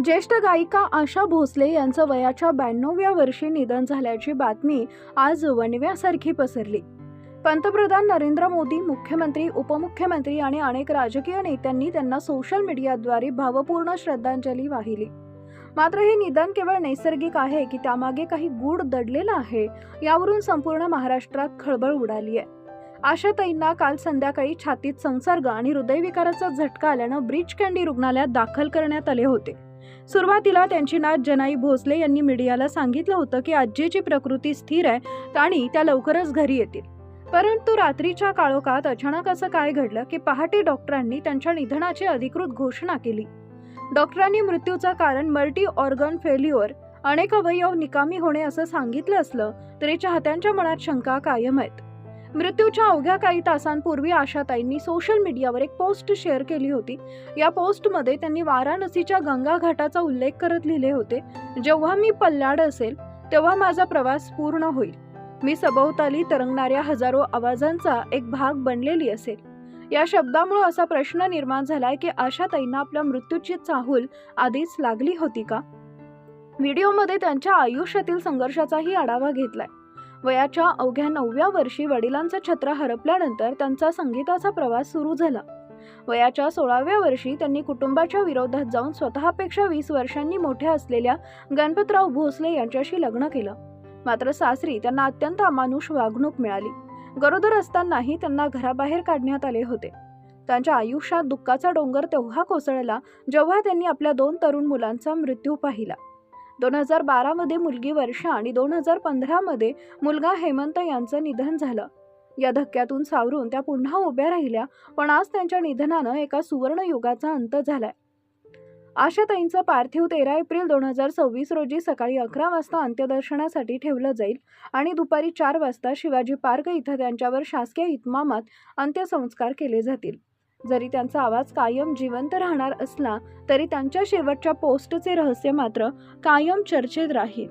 ज्येष्ठ गायिका आशा भोसले यांचं वयाच्या 92व्या वर्षी निधन झाल्याची बातमी आज वणव्यासारखी पसरली। पंतप्रधान नरेंद्र मोदी, मुख्यमंत्री, उपमुख्यमंत्री आणि अनेक राजकीय नेत्यांनी त्यांना सोशल मीडियाद्वारे भावपूर्ण श्रद्धांजली वाहिली। मात्र हे निधन केवळ नैसर्गिक आहे की त्यामागे काही गूढ दडलेला आहे, यावरून संपूर्ण महाराष्ट्रात खळबळ उडाली आहे। आशाताईंना काल संध्याकाळी छातीत संसर्ग आणि हृदयविकाराचा झटका आल्यानं ब्रीच कँडी रुग्णालयात दाखल करण्यात आले होते। सुरुवातीला त्यांची नात जनाई भोसले यांनी मीडियाला सांगितलं होतं की आजीची प्रकृती स्थिर आहे आणि त्या लवकरच घरी येतील। परंतु रात्रीच्या काळोखात अचानक असं काय घडलं की पहाटे डॉक्टरांनी त्यांच्या निधनाची अधिकृत घोषणा केली। डॉक्टरांनी मृत्यूचं कारण मल्टी ऑर्गन फेल्युअर, अनेक अवयव निकामी होणे असं सांगितलं असलं तरी चाहत्यांच्या मनात शंका कायम आहेत। मृत्यूच्या अवघ्या काही तासांपूर्वी आशाताईंनी सोशल मीडियावर एक पोस्ट शेअर केली होती। या पोस्टमध्ये त्यांनी वाराणसीच्या गंगा घाटाचा उल्लेख करत लिहिले होते, जेव्हा मी पल्लाड असेल तेव्हा माझा प्रवास पूर्ण होईल। मी सभोवताली तरंगणाऱ्या हजारो आवाजांचा एक भाग बनलेली असेल। या शब्दामुळे असा प्रश्न निर्माण झालाय की आशाताईंना आपल्या मृत्यूची चाहूल आधीच लागली होती का? व्हिडिओमध्ये त्यांच्या आयुष्यातील संघर्षाचाही आढावा घेतलाय। वयाच्या अवघ्या 9व्या वर्षी वडिलांचं छत्र हरपल्यानंतर त्यांचा संगीताचा प्रवास सुरू झाला। वयाच्या 16व्या वर्षी त्यांनी कुटुंबाच्या विरोधात जाऊन स्वतःपेक्षा 20 वर्षांनी मोठ्या असलेल्या गणपतराव भोसले यांच्याशी लग्न केलं। मात्र सासरी त्यांना अत्यंत अमानुष वागणूक मिळाली। गरोदर असतानाही त्यांना घराबाहेर काढण्यात आले होते। त्यांच्या आयुष्यात दुःखाचा डोंगर तेव्हा कोसळला जेव्हा त्यांनी आपल्या 2 तरुण मुलांचा मृत्यू पाहिला। 2012 मध्ये मुलगी वर्षा आणि 2015 मध्ये मुलगा हेमंत यांचं निधन झालं। या धक्क्यातून सावरून त्या पुन्हा उभ्या राहिल्या, पण आज त्यांच्या निधनानं एका सुवर्ण युगाचा अंत झालाय। आशाताईंचं पार्थिव 13 एप्रिल 2026 रोजी सकाळी 11 वाजता अंत्यदर्शनासाठी ठेवलं जाईल आणि दुपारी 4 वाजता शिवाजी पार्क इथं त्यांच्यावर शासकीय इतमामात अंत्यसंस्कार केले जातील। जरी त्यांचा आवाज कायम जिवंत राहणार असला तरी त्यांच्या शेवटच्या पोस्टचे रहस्य मात्र कायम चर्चेत राहील।